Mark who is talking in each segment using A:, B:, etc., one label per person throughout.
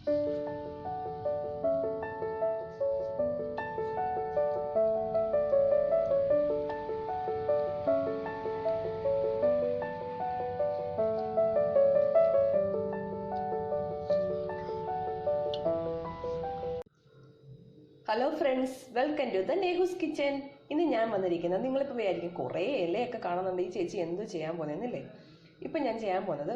A: Hello friends, welcome to the Nehu's kitchen. ഇന്ന് ഞാൻ വന്നിരിക്കുന്നത്, നിങ്ങളിപ്പോൾ വിചാരിക്കും കുറേ ഇലയൊക്കെ കാണുന്നുണ്ട്, ഈ ചേച്ചി എന്ത് ചെയ്യാൻ പോകുന്നതെന്നില്ലേ? ഇപ്പം ഞാൻ ചെയ്യാൻ പോകുന്നത്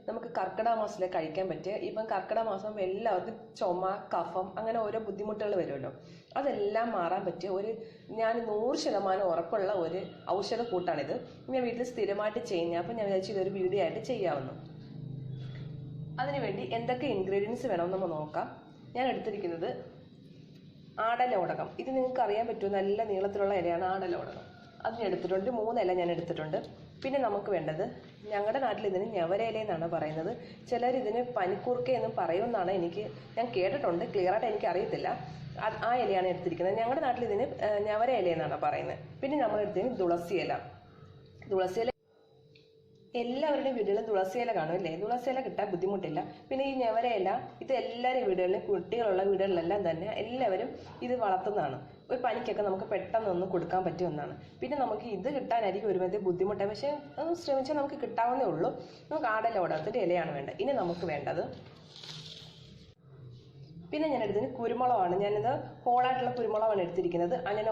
A: നമുക്ക് കർക്കിടക മാസത്തിൽ കഴിക്കാൻ പറ്റിയ, ഇപ്പം കർക്കിടക മാസം എല്ലാവർക്കും ചുമ, കഫം, അങ്ങനെ ഓരോ ബുദ്ധിമുട്ടുകൾ വരുമല്ലോ. അതെല്ലാം മാറാൻ പറ്റിയ ഞാൻ 100% ഉറപ്പുള്ള ഒരു ഔഷധ കൂട്ടാണിത്. ഞാൻ വീട്ടിൽ സ്ഥിരമായിട്ട് ചെയ്യുന്ന, അപ്പം ഞാൻ വിചാരിച്ചു ഇതൊരു വീഡിയോ ആയിട്ട് ചെയ്യാമെന്ന്. അതിനുവേണ്ടി എന്തൊക്കെ ഇൻഗ്രീഡിയൻസ് വേണമെന്ന് നമ്മൾ നോക്കാം. ഞാൻ എടുത്തിരിക്കുന്നത് ആടലോടകം. ഇത് നിങ്ങൾക്ക് അറിയാൻ പറ്റുമോ? നല്ല നീളത്തിലുള്ള ഇലയാണ് ആടലോടകം. അതിന് എടുത്തിട്ടുണ്ട്. 3 ഇല ഞാൻ എടുത്തിട്ടുണ്ട്. പിന്നെ നമുക്ക് വേണ്ടത്, ഞങ്ങളുടെ നാട്ടിൽ ഇതിന് ഞവരയില എന്നാണ് പറയുന്നത്, ചിലർ ഇതിന് പനിക്കൂർക്ക എന്നും പറയുമെന്നാണ് ഞാൻ കേട്ടിട്ടുണ്ട്. ക്ലിയറായിട്ട് എനിക്ക് അറിയത്തില്ല. ആ ഇലയാണ് എടുത്തിരിക്കുന്നത്. ഞങ്ങളുടെ നാട്ടിൽ ഇതിന് ഞവര ഇല എന്നാണ് പറയുന്നത്. പിന്നെ നമ്മൾ എടുത്തതിന് തുളസിയില. എല്ലാവരുടെയും വീടുകളിലും തുളസിയില കാണും അല്ലേ? തുളസിയില കിട്ടാൻ ബുദ്ധിമുട്ടില്ല. പിന്നെ ഈ ഞവരയില, ഇത് എല്ലാവരും വീടുകളിലും, കുട്ടികളുള്ള വീടുകളിലെല്ലാം തന്നെ എല്ലാവരും ഇത് വളർത്തുന്നതാണ്. ഒരു പനിക്കൊക്കെ നമുക്ക് പെട്ടെന്നൊന്ന് കൊടുക്കാൻ പറ്റിയ ഒന്നാണ്. പിന്നെ നമുക്ക് ഇത് കിട്ടാനായിരിക്കും ഒരുമാതിരി ബുദ്ധിമുട്ടാണ്, പക്ഷേ ഒന്ന് ശ്രമിച്ചാൽ നമുക്ക് കിട്ടാവുന്നേ ഉള്ളൂ. നമുക്ക് ആടലോടകത്തിൻ്റെ ഇലയാണ് വേണ്ടത്. ഇനി നമുക്ക് വേണ്ടത്, പിന്നെ ഞാൻ എടുത്തത് കുരുമുളകാണ്. ഞാനിത് ഹോളായിട്ടുള്ള കുരുമുളകാണ് എടുത്തിരിക്കുന്നത്. അങ്ങനെ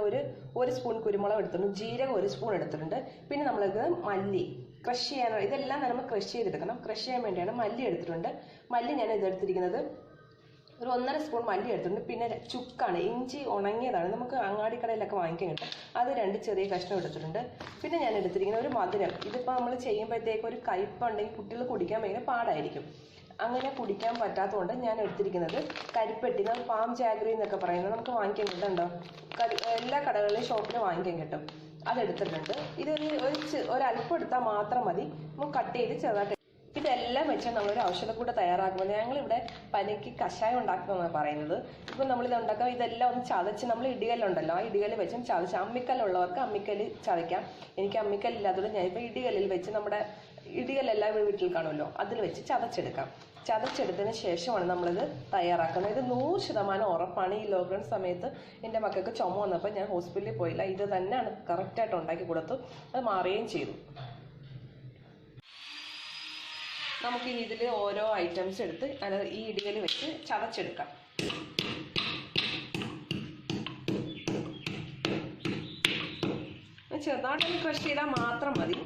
A: ഒരു സ്പൂൺ കുരുമുളക് എടുത്തിട്ടുണ്ട്. ജീരകം 1 സ്പൂൺ എടുത്തിട്ടുണ്ട്. പിന്നെ നമ്മളിത് മല്ലി ക്രഷ് ചെയ്യാനോ, ഇതെല്ലാം നമ്മൾ ക്രഷ് ചെയ്തെടുക്കണം. ക്രഷ് ചെയ്യാൻ വേണ്ടിയാണ് മല്ലി എടുത്തിട്ടുണ്ട്. മല്ലി ഞാൻ ഇതെടുത്തിരിക്കുന്നത് ഒരു 1.5 സ്പൂൺ മല്ലി എടുത്തിട്ടുണ്ട്. പിന്നെ ചുക്കാണ്, ഇഞ്ചി ഉണങ്ങിയതാണ്, നമുക്ക് അങ്ങാടിക്കടയിലൊക്കെ വാങ്ങിക്കാൻ കിട്ടും. അത് 2 ചെറിയ കഷ്ണം എടുത്തിട്ടുണ്ട്. പിന്നെ ഞാൻ എടുത്തിരിക്കുന്നത് ഒരു മധുരം. ഇതിപ്പോൾ നമ്മൾ ചെയ്യുമ്പോഴത്തേക്ക് ഒരു കയ്പുണ്ടെങ്കിൽ കുട്ടികൾ കുടിക്കാൻ ഭയങ്കര പാടായിരിക്കും. അങ്ങനെ കുടിക്കാൻ പറ്റാത്തതുകൊണ്ട് ഞാൻ എടുത്തിരിക്കുന്നത് കരിപ്പെട്ടി, പാം ജാഗ്രി എന്നൊക്കെ പറയുന്നത് നമുക്ക് വാങ്ങിക്കാൻ കിട്ടുന്നുണ്ടോ? എല്ലാ കടകളിലും ഷോപ്പിൽ വാങ്ങിക്കാൻ കിട്ടും. അതെടുത്തിട്ടുണ്ട്. ഇത് ഒരല്പം എടുത്താൽ മാത്രം മതി. നമുക്ക് കട്ട് ചെയ്ത് ചെറുതായിട്ട്. ഇതെല്ലാം വെച്ചാൽ നമ്മളൊരു ഔഷധക്കൂട്ട് തയ്യാറാക്കുമ്പോൾ, ഞങ്ങളിവിടെ പനിക്ക് കഷായം ഉണ്ടാക്കുമെന്നാണ് പറയുന്നത്. ഇപ്പം നമ്മളിത് ഉണ്ടാക്കാം. ഇതെല്ലാം ഒന്ന് ചതച്ച്, നമ്മൾ ഇടികല്ലുണ്ടല്ലോ, ആ ഇടികല്ല് വെച്ചും ചതച്ച്, അമ്മിക്കല്ലുള്ളവർക്ക് അമ്മിക്കല്ല് ചതയ്ക്കാം. എനിക്ക് അമ്മിക്കല്ലില്ലാത്തതുകൊണ്ട് ഞാനിപ്പോൾ ഇടികല്ലിൽ വെച്ച്, നമ്മുടെ ഇടികല്ലെല്ലാം വീട്ടിൽ കാണുമല്ലോ, അതിൽ വെച്ച് ചതച്ചെടുക്കാം. ചതച്ചെടുത്തതിന് ശേഷമാണ് നമ്മളിത് തയ്യാറാക്കുന്നത്. ഇത് 100% ഉറപ്പാണ്. ഈ ലോക്ക്ഡൗൺ സമയത്ത് എൻ്റെ മക്കൾക്ക് ചുമ വന്നപ്പോൾ ഞാൻ ഹോസ്പിറ്റലിൽ പോയില്ല. ഇത് തന്നെയാണ് കറക്റ്റായിട്ട് ഉണ്ടാക്കി കൊടുത്തു. അത് മാറുകയും ചെയ്തു. നമുക്കിനി ഇതിൽ ഓരോ ഐറ്റംസ് എടുത്ത് ഈ ഇടികല്ലിൽ വെച്ച് ചതച്ചെടുക്കാം. ചെറുതായിട്ടൊന്ന് ക്രഷ് ചെയ്താൽ മാത്രം മതി.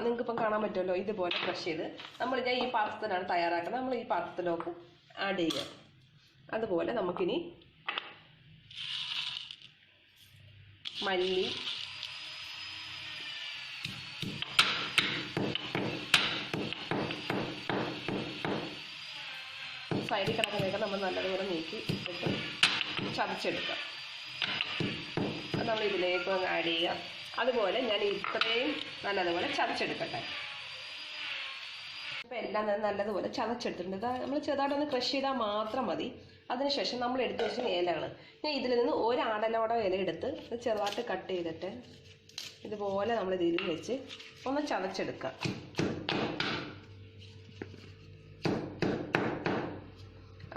A: നിങ്ങൾക്ക് കാണാൻ പറ്റുമല്ലോ, ഇതുപോലെ ക്രഷ് ചെയ്ത് ഞാൻ ഈ പാത്രത്തിലാണ് തയ്യാറാക്കുന്നത്. നമ്മൾ ഈ പാത്രത്തിലേക്ക് ആഡ് ചെയ്യുക. അതുപോലെ നമുക്കിനി മല്ലി, സൈഡിൽ കിടക്കുന്നതൊക്കെ നമ്മൾ നല്ലതുപോലെ നീക്കി ഇട്ടിട്ട് ചതച്ചെടുക്കുക. അത് നമ്മൾ ഇതിലേക്ക് ആഡ് ചെയ്യുക. അതുപോലെ ഞാൻ ഇത്രയും നല്ലതുപോലെ ചതച്ചെടുക്കട്ടെ. ഇപ്പം എല്ലാം നല്ലതുപോലെ ചതച്ചെടുത്തിട്ടുണ്ട്. നമ്മൾ ചെറുതായിട്ടൊന്ന് ക്രഷ് ചെയ്താൽ മാത്രം മതി. അതിനുശേഷം നമ്മൾ എടുത്ത് വെച്ച ഇലകൾ, ഞാൻ ഇതിൽ നിന്ന് ഒരു ആടലോടകം ഇല എടുത്ത് ചെറുതായിട്ട് കട്ട് ചെയ്തിട്ട് ഇതുപോലെ നമ്മൾ ഇതിൽ വെച്ച് ഒന്ന് ചതച്ചെടുക്കുക.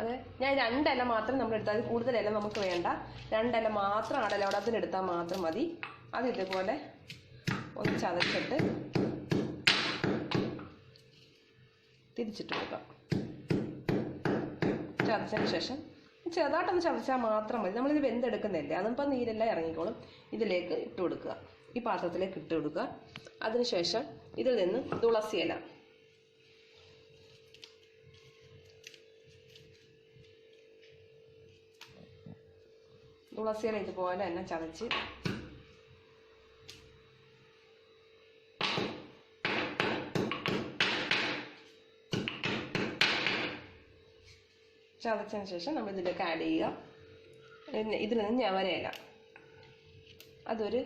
A: അത് ഞാൻ 2 ഇല മാത്രം നമ്മൾ എടുത്താൽ, കൂടുതൽ ഇല നമുക്ക് വേണ്ട. 2 ഇല മാത്രം ആടലോടകത്തിന് എടുത്താൽ മാത്രം മതി. അത് ഇതുപോലെ ഒന്ന് ചതച്ചിട്ട് തിരിച്ചിട്ട് കൊടുക്കാം. ചതച്ചതിന് ശേഷം ചെറുതായിട്ടൊന്ന് ചതച്ചാൽ മാത്രം മതി. നമ്മളിത് വെന്തെടുക്കുന്നില്ലേ, അതിപ്പോൾ നീരെല്ലാം ഇറങ്ങിക്കോളും. ഇതിലേക്ക് ഇട്ട് കൊടുക്കുക. ഈ പാത്രത്തിലേക്ക് ഇട്ട് കൊടുക്കുക. അതിനുശേഷം ഇതിൽ നിന്ന് തുളസിയില, ഇതുപോലെ തന്നെ ചതച്ച് ചതച്ചതിന് ശേഷം നമ്മൾ ഇതിലേക്ക് ആഡ് ചെയ്യുക. ഇതിൽ നിന്ന് ഞവരയില, അതൊരു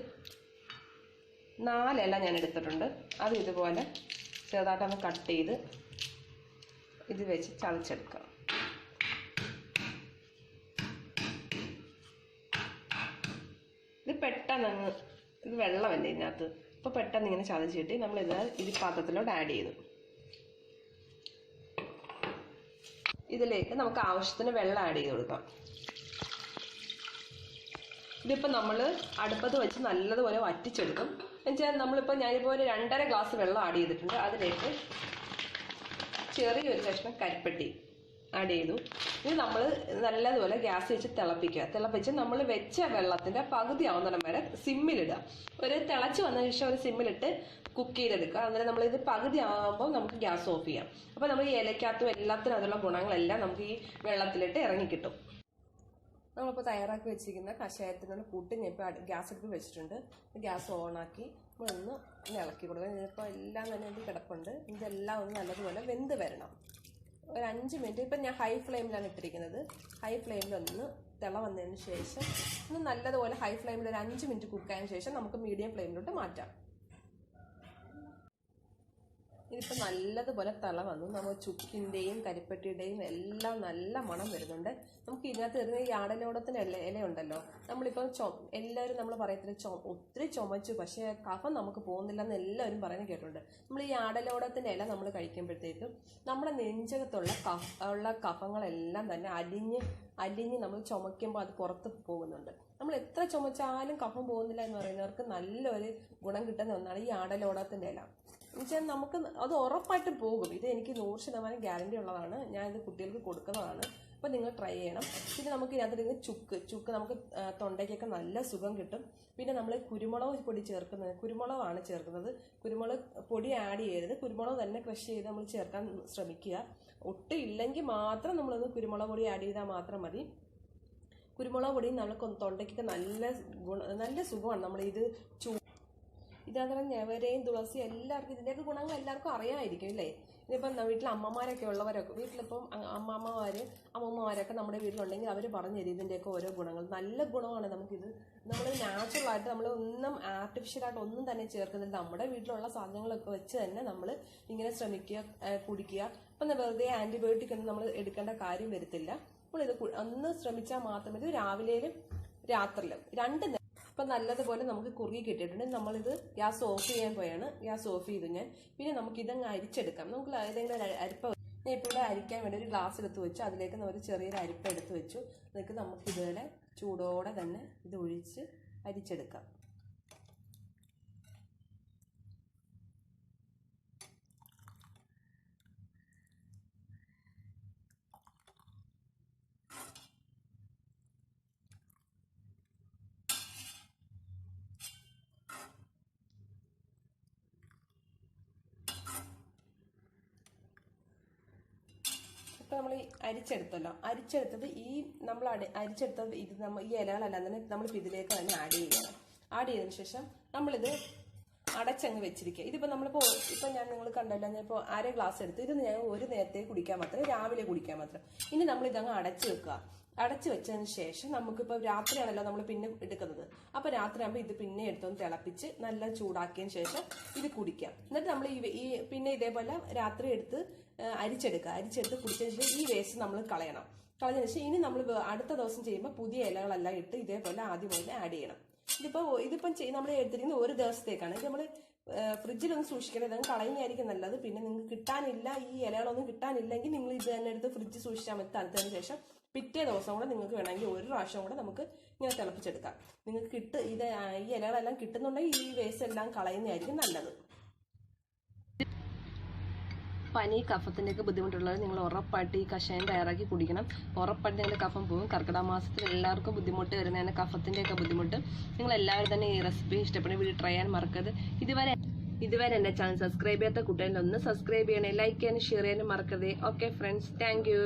A: 4 ഇല ഞാൻ എടുത്തിട്ടുണ്ട്. അത് ഇതുപോലെ ചെറുതായിട്ടൊന്ന് കട്ട് ചെയ്ത് ഇത് വെച്ച് ചതച്ചെടുക്കുക. ഇത് പെട്ടെന്ന് ഇത് വെള്ളമല്ലേ ഇതിനകത്ത്, അപ്പോൾ പെട്ടെന്ന് ഇങ്ങനെ ചതച്ചിട്ട് നമ്മളിത് പാത്രത്തിലോട്ട് ആഡ് ചെയ്തു. ഇതിലേക്ക് നമുക്ക് ആവശ്യത്തിന് വെള്ളം ആഡ് ചെയ്ത് കൊടുക്കാം. ഇതിപ്പോൾ നമ്മൾ അടുപ്പത്ത് വെച്ച് നല്ലതുപോലെ വറ്റിച്ചെടുക്കും. എന്നുവെച്ചാൽ ഞാനിപ്പോൾ ഒരു 2.5 ഗ്ലാസ് വെള്ളം ആഡ് ചെയ്തിട്ടുണ്ട്. അതിലേക്ക് ചെറിയൊരു കഷ്ണം കരിപ്പെട്ടി ആഡ് ചെയ്തു. ഇത് നമ്മൾ നല്ലതുപോലെ ഗ്യാസ് വെച്ച് തിളപ്പിച്ച് നമ്മൾ വെച്ച വെള്ളത്തിൻ്റെ പകുതി ആവുന്നിടം വരെ സിമ്മിലിടുക. ഒരു തിളച്ച് വന്നതിന് ശേഷം ഒരു സിമ്മിലിട്ട് കുക്ക് ചെയ്തെടുക്കുക. അന്നേരം നമ്മളിത് പകുതി ആകുമ്പോൾ നമുക്ക് ഗ്യാസ് ഓഫ് ചെയ്യാം. അപ്പോൾ നമ്മൾ ഈ ഇലയ്ക്കകത്തും എല്ലാത്തിനും അതിലുള്ള ഗുണങ്ങളെല്ലാം നമുക്ക് ഈ വെള്ളത്തിലിട്ട് ഇറങ്ങിക്കിട്ടും. നമ്മളിപ്പോൾ തയ്യാറാക്കി വെച്ചിരിക്കുന്ന കഷായത്തിനുള്ള കൂട്ട് ഞാൻ ഇപ്പോൾ ഗ്യാസ് അടുപ്പ് വെച്ചിട്ടുണ്ട്. ഗ്യാസ് ഓണാക്കി നമ്മളൊന്ന് ഇളക്കി കൊടുക്കുക. ഇതിപ്പോൾ എല്ലാം തന്നെ ഇത് കിടപ്പുണ്ട്. ഇതെല്ലാം ഒന്ന് നല്ലതുപോലെ വെന്ത് വരണം. ഒരു 5 മിനിറ്റ്. ഇപ്പം ഞാൻ ഹൈ ഫ്ലെയിമിലാണ് ഇട്ടിരിക്കുന്നത്. ഹൈ ഫ്ലെയിമിലൊന്ന് തിള വന്നതിന് ശേഷം ഒന്ന് നല്ലതുപോലെ ഹൈ ഫ്ലെയിമിൽ ഒരു 5 മിനിറ്റ് കുക്ക് ആയതിനു ശേഷം നമുക്ക് മീഡിയം ഫ്ലെയിമിലോട്ട് മാറ്റാം. ഇതിപ്പോൾ നല്ലതുപോലെ തിള വന്നു. നമ്മൾ ചുക്കിൻ്റെയും കരിപ്പെട്ടിയുടെയും എല്ലാം നല്ല മണം വരുന്നുണ്ട്. നമുക്ക് ഇതിനകത്ത് വരുന്ന ഈ ആടലോടത്തിൻ്റെ ഇല ഉണ്ടല്ലോ, നമ്മളിപ്പോൾ എല്ലാവരും നമ്മൾ പറയത്തില്ല ഒത്തിരി ചുമച്ചു, പക്ഷേ കഫം നമുക്ക് പോകുന്നില്ല എന്ന് എല്ലാവരും പറയുന്നത് കേട്ടിട്ടുണ്ട്. നമ്മൾ ഈ ആടലോടത്തിൻ്റെ ഇല നമ്മൾ കഴിക്കുമ്പോഴത്തേക്കും നമ്മുടെ നെഞ്ചകത്തുള്ള കഫങ്ങളെല്ലാം തന്നെ അലിഞ്ഞ് നമ്മൾ ചുമയ്ക്കുമ്പോൾ അത് പുറത്ത് പോകുന്നുണ്ട്. നമ്മൾ എത്ര ചുമച്ചാലും കഫം പോകുന്നില്ല എന്ന് പറയുന്നവർക്ക് നല്ലൊരു ഗുണം കിട്ടുന്ന ഒന്നാണ് ഈ ആടലോടത്തിൻ്റെ ഇല. എന്നുവെച്ചാൽ നമുക്ക് അത് ഉറപ്പായിട്ടും പോകും. ഇത് എനിക്ക് 100% ഗ്യാരണ്ടി ഉള്ളതാണ്. ഞാനിത് കുട്ടികൾക്ക് കൊടുക്കുന്നതാണ്. അപ്പോൾ നിങ്ങൾ ട്രൈ ചെയ്യണം. പിന്നെ നമുക്ക് ഇതിനകത്ത് ചുക്ക് നമുക്ക് തൊണ്ടയ്ക്കൊക്കെ നല്ല സുഖം കിട്ടും. പിന്നെ നമ്മൾ കുരുമുളക് പൊടി കുരുമുളകാണ് ചേർക്കുന്നത്. കുരുമുളക് പൊടി ആഡ് ചെയ്യരുത്. കുരുമുളക് തന്നെ ക്രഷ് ചെയ്ത് നമ്മൾ ചേർക്കാൻ ശ്രമിക്കുക. ഒട്ടും ഇല്ലെങ്കിൽ മാത്രം നമ്മളൊന്ന് കുരുമുളക് പൊടി ആഡ് ചെയ്താൽ മാത്രം മതി. കുരുമുളക് പൊടി നമുക്ക് തൊണ്ടയ്ക്കൊക്കെ നല്ല സുഖമാണ്. നമ്മളിത് ഇതിനകത്ത് ഞവരയും തുളസിയും എല്ലാവർക്കും ഇതിൻ്റെയൊക്കെ ഗുണങ്ങൾ എല്ലാവർക്കും അറിയാമായിരിക്കും അല്ലേ. ഇതിപ്പം വീട്ടിൽ അമ്മമാരൊക്കെ ഉള്ളവരൊക്കെ വീട്ടിലിപ്പം അമ്മമ്മമാരൊക്കെ നമ്മുടെ വീട്ടിലുണ്ടെങ്കിൽ അവർ പറഞ്ഞു തരും ഇതിൻ്റെയൊക്കെ ഓരോ ഗുണങ്ങൾ. നല്ല ഗുണമാണ് നമുക്കിത്. നമ്മൾ നാച്ചുറലായിട്ട് നമ്മൾ ഒന്നും ആർട്ടിഫിഷ്യലായിട്ട് ഒന്നും തന്നെ ചേർക്കുന്നില്ല. നമ്മുടെ വീട്ടിലുള്ള സാധനങ്ങളൊക്കെ വെച്ച് തന്നെ നമ്മൾ ഇങ്ങനെ ശ്രമിക്കുക, കുടിക്കുക. അപ്പം വെറുതെ ആൻറ്റിബയോട്ടിക് ഒന്നും നമ്മൾ എടുക്കേണ്ട കാര്യം വരത്തില്ല. അപ്പോൾ ഇത് ഒന്ന് ശ്രമിച്ചാൽ മാത്രമേ ഇത് രാവിലെയും രാത്രിയിലും 2 നേരം. അപ്പം നല്ലതുപോലെ നമുക്ക് കുറുകി കിട്ടിയിട്ടുണ്ട്. നമ്മളിത് ഗ്യാസ് ഓഫ് ചെയ്യാൻ പോയാണ്. ഗ്യാസ് ഓഫ് ചെയ്തു ഞാൻ. പിന്നെ നമുക്കിതങ്ങ് അരിച്ചെടുക്കാം. നമുക്ക് ഏതെങ്കിലും അരിപ്പ ഞാൻ ഇപ്പോൾ ഇവിടെ അരിക്കാൻ വേണ്ടി ഒരു ഗ്ലാസ് എടുത്ത് വെച്ചു. അതിലേക്ക് ഒരു ചെറിയൊരു അരിപ്പ എടുത്ത് വെച്ചു. എന്നിട്ട് നമുക്കിതുപോലെ ചൂടോടെ തന്നെ ഇത് ഒഴിച്ച് അരിച്ചെടുക്കാം. ഇപ്പം നമ്മൾ ഈ അരിച്ചെടുത്തത് നമ്മൾ അരിച്ചെടുത്തത് ഇത് ഈ ഇലകളെല്ലാം തന്നെ നമ്മളിപ്പോൾ ഇതിലേക്ക് തന്നെ ആഡ് ചെയ്യണം. ആഡ് ചെയ്തതിന് ശേഷം നമ്മളിത് അടച്ചങ്ങ് വെച്ചിരിക്കുക. ഇതിപ്പോൾ ഇപ്പം ഞാൻ നിങ്ങൾ കണ്ടല്ലോ, ഞാൻ ഇപ്പോൾ 1/2 ഗ്ലാസ് എടുത്ത് ഇത് ഞാൻ ഒരു നേരത്തേക്ക് കുടിക്കാൻ മാത്രം, രാവിലെ കുടിക്കാൻ മാത്രം. ഇനി നമ്മളിതങ്ങ് അടച്ചു വെക്കുക. അടച്ചു വെച്ചതിന് ശേഷം നമുക്കിപ്പോൾ രാത്രിയാണല്ലോ നമ്മൾ പിന്നെ എടുക്കുന്നത്. അപ്പോൾ രാത്രിയാകുമ്പോൾ ഇത് പിന്നെ എടുത്തൊന്ന് തിളപ്പിച്ച് നല്ല ചൂടാക്കിയതിന് ശേഷം ഇത് കുടിക്കാം. എന്നിട്ട് നമ്മൾ പിന്നെ ഇതേപോലെ രാത്രി എടുത്ത് അരിച്ചെടുത്ത് കുടിച്ചതിന് ശേഷം ഈ വേസ്റ്റ് നമ്മൾ കളഞ്ഞതിന് ശേഷം ഇനി നമ്മൾ അടുത്ത ദിവസം ചെയ്യുമ്പോൾ പുതിയ ഇലകളെല്ലാം ഇട്ട് ഇതേപോലെ ആദ്യം പോലെ ആഡ് ചെയ്യണം. ഇതിപ്പം നമ്മൾ എടുത്തിരിക്കുന്നത് ഒരു ദിവസത്തേക്കാണ്. ഇത് നമ്മൾ ഫ്രിഡ്ജിലൊന്നും സൂക്ഷിക്കണം. ഇതങ്ങ് കളയുന്നതായിരിക്കും നല്ലത്. പിന്നെ നിങ്ങൾക്ക് കിട്ടാനില്ല, ഈ ഇലകളൊന്നും കിട്ടാനില്ലെങ്കിൽ നിങ്ങൾ ഇത് തന്നെ എടുത്ത് ഫ്രിഡ്ജ് സൂക്ഷിച്ചാൽ മതി. തണുത്തതിന് ശേഷം പിറ്റേ ദിവസം കൂടെ നിങ്ങൾക്ക് വേണമെങ്കിൽ ഒരു പ്രാവശ്യം കൂടെ നമുക്ക് ഇങ്ങനെ തിളപ്പിച്ചെടുക്കാം. നിങ്ങൾക്ക് ഈ ഇലകളെല്ലാം കിട്ടുന്നുണ്ടെങ്കിൽ ഈ വേസ്റ്റ് എല്ലാം കളയുന്നതായിരിക്കും നല്ലത്. പനി കഫത്തിൻ്റെയൊക്കെ ബുദ്ധിമുട്ടുള്ളവർ നിങ്ങൾ ഉറപ്പായിട്ട് ഈ കഷായം തയ്യാറാക്കി കുടിക്കണം. ഉറപ്പായിട്ട് നിങ്ങളുടെ കഫം പോകും. കർക്കിടക മാസത്തിൽ എല്ലാവർക്കും ബുദ്ധിമുട്ട് വരുന്നതാണ് കഫത്തിൻ്റെയൊക്കെ ബുദ്ധിമുട്ട്. നിങ്ങൾ എല്ലാവരും തന്നെ ഈ റെസിപ്പി ഇഷ്ടപ്പെടുന്ന വീഡിയോ ട്രൈ ചെയ്യാൻ മറക്കരുത്. ഇതുവരെ എൻ്റെ ചാനൽ സബ്സ്ക്രൈബ് ചെയ്യാത്ത കുട്ടികളൊന്ന് സബ്സ്ക്രൈബ് ചെയ്യണേ, ലൈക്ക് ചെയ്യാനും ഷെയർ ചെയ്യാനും മറക്കരുത്. Okay friends, thank you.